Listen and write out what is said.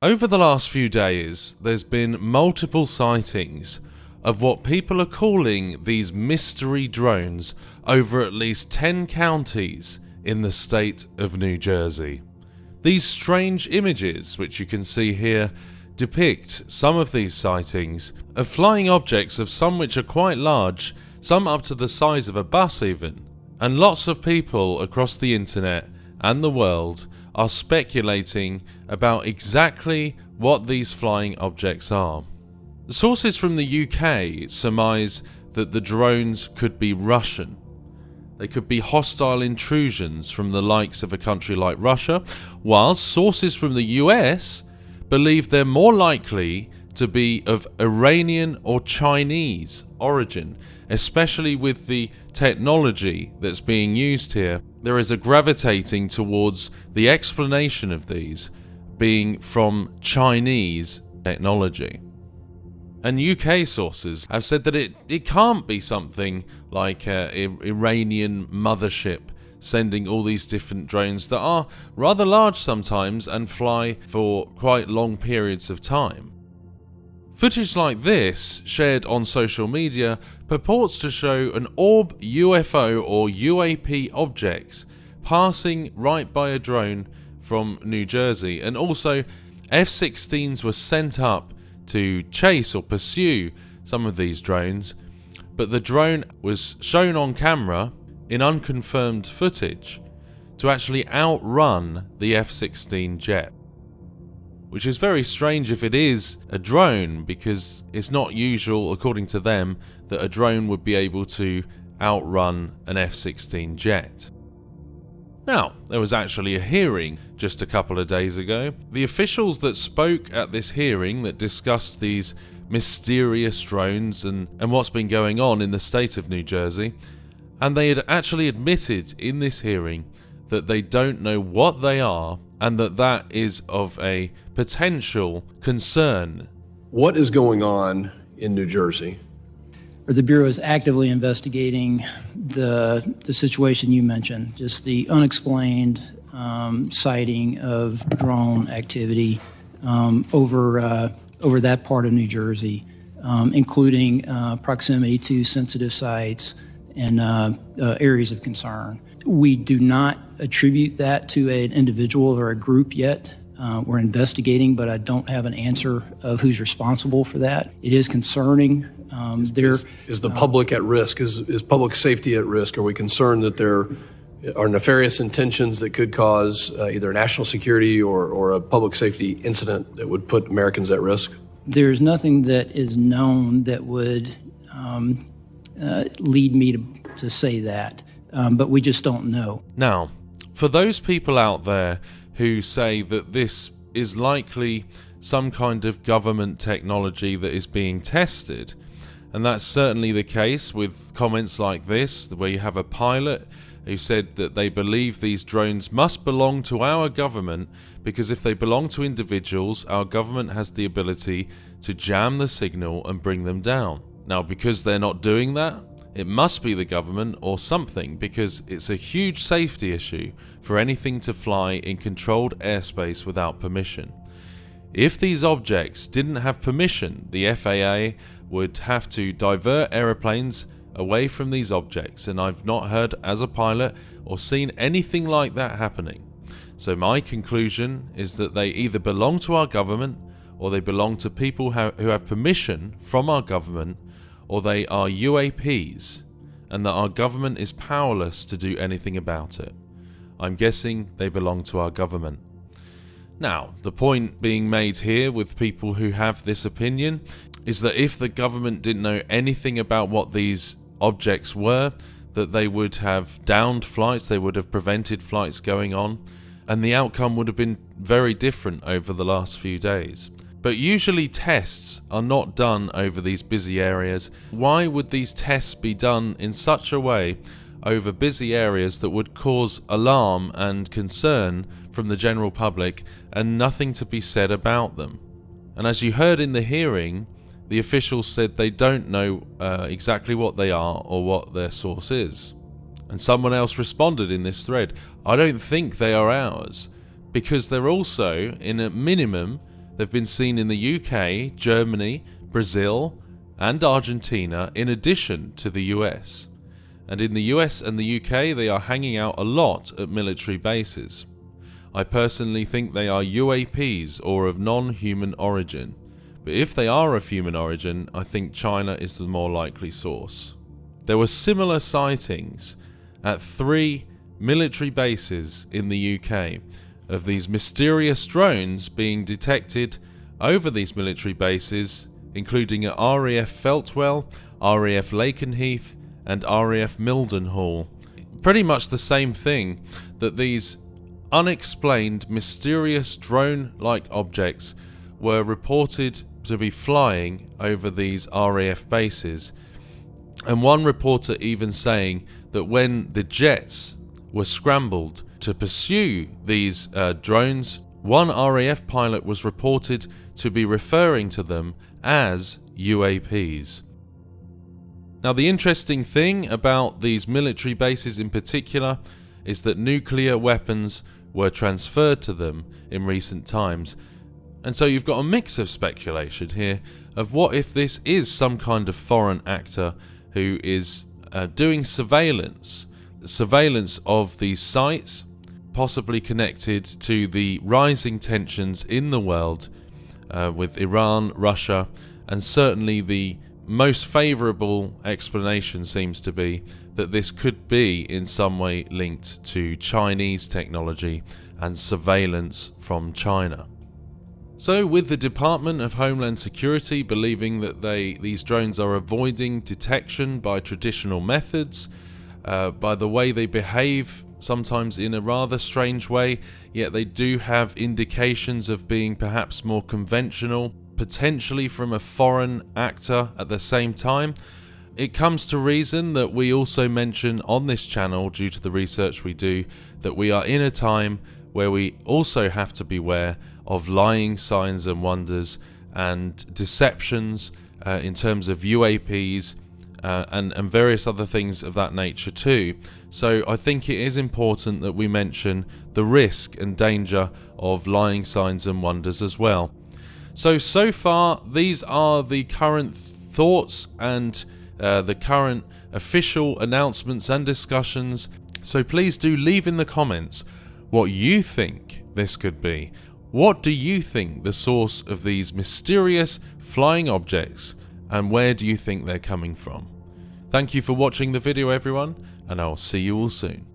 Over the last few days, there's been multiple sightings of what people are calling these mystery drones over at least 10 counties in the state of New Jersey. These strange images, which you can see here, depict some of these sightings of flying objects, of some which are quite large, some up to the size of a bus even. And lots of people across the internet and the world are speculating about exactly what these flying objects are. Sources from the UK surmise that the drones could be Russian. They could be hostile intrusions from the likes of a country like Russia, while sources from the US believe they're more likely to be of Iranian or Chinese origin, especially with the technology that's being used here. There is a gravitating towards the explanation of these being from Chinese technology. And UK sources have said that it can't be something like an Iranian mothership sending all these different drones that are rather large sometimes and fly for quite long periods of time. Footage like this, shared on social media, purports to show an orb UFO or UAP objects passing right by a drone from New Jersey, and also F-16s were sent up to chase or pursue some of these drones, but the drone was shown on camera in unconfirmed footage to actually outrun the F-16 jet. Which is very strange if it is a drone, because it's not usual, according to them, that a drone would be able to outrun an F-16 jet. Now, there was actually a hearing just a couple of days ago. The officials that spoke at this hearing that discussed these mysterious drones and what's been going on in the state of New Jersey, and they had actually admitted in this hearing that they don't know what they are, and that is of a potential concern. What is going on in New Jersey? The Bureau is actively investigating the situation you mentioned, just the unexplained sighting of drone activity over that part of New Jersey, including proximity to sensitive sites and areas of concern. We do not attribute that to an individual or a group yet. We're investigating, but I don't have an answer of who's responsible for that. It is concerning. Is the public at risk? Is public safety at risk? Are we concerned that there are nefarious intentions that could cause either national security or a public safety incident that would put Americans at risk? There's nothing that is known that would lead me to say that, but we just don't know. Now, for those people out there who say that this is likely some kind of government technology that is being tested, and that's certainly the case with comments like this, where you have a pilot who said that they believe these drones must belong to our government, because if they belong to individuals, our government has the ability to jam the signal and bring them down. Now, because they're not doing that, it must be the government or something, because it's a huge safety issue for anything to fly in controlled airspace without permission. If these objects didn't have permission, the FAA would have to divert aeroplanes away from these objects, and I've not heard as a pilot or seen anything like that happening. So my conclusion is that they either belong to our government, or they belong to people who have permission from our government, or they are UAPs, and that our government is powerless to do anything about it. I'm guessing they belong to our government. Now, the point being made here with people who have this opinion is that if the government didn't know anything about what these objects were, that they would have downed flights, they would have prevented flights going on, and the outcome would have been very different over the last few days. But usually tests are not done over these busy areas. Why would these tests be done in such a way over busy areas that would cause alarm and concern from the general public and nothing to be said about them? And as you heard in the hearing, the officials said they don't know exactly what they are or what their source is. And someone else responded in this thread, I don't think they are ours, because they're also, in a minimum, They've been seen in the UK, Germany, Brazil, and Argentina, in addition to the US. And in the US and the UK, they are hanging out a lot at military bases. I personally think they are UAPs, or of non-human origin. But if they are of human origin, I think China is the more likely source. There were similar sightings at 3 military bases in the UK of these mysterious drones being detected over these military bases, including at RAF Feltwell, RAF Lakenheath, and RAF Mildenhall. Pretty much the same thing, that these unexplained, mysterious drone-like objects were reported to be flying over these RAF bases. And one reporter even saying that when the jets were scrambled to pursue these drones, one RAF pilot was reported to be referring to them as UAPs. Now, the interesting thing about these military bases in particular is that nuclear weapons were transferred to them in recent times. And so you've got a mix of speculation here of what if this is some kind of foreign actor who is doing surveillance of these sites, possibly connected to the rising tensions in the world with Iran, Russia, and certainly the most favourable explanation seems to be that this could be in some way linked to Chinese technology and surveillance from China. So, with the Department of Homeland Security believing that these drones are avoiding detection by traditional methods, by the way they behave, sometimes in a rather strange way, yet they do have indications of being perhaps more conventional, potentially from a foreign actor at the same time, it comes to reason that we also mention on this channel, due to the research we do, that we are in a time where we also have to beware of lying signs and wonders and deceptions in terms of UAPs and various other things of that nature too. So I think it is important that we mention the risk and danger of lying signs and wonders as well. So far, these are the current thoughts and the current official announcements and discussions. So please do leave in the comments what you think this could be. What do you think the source of these mysterious flying objects, and where do you think they're coming from? Thank you for watching the video, everyone, and I'll see you all soon.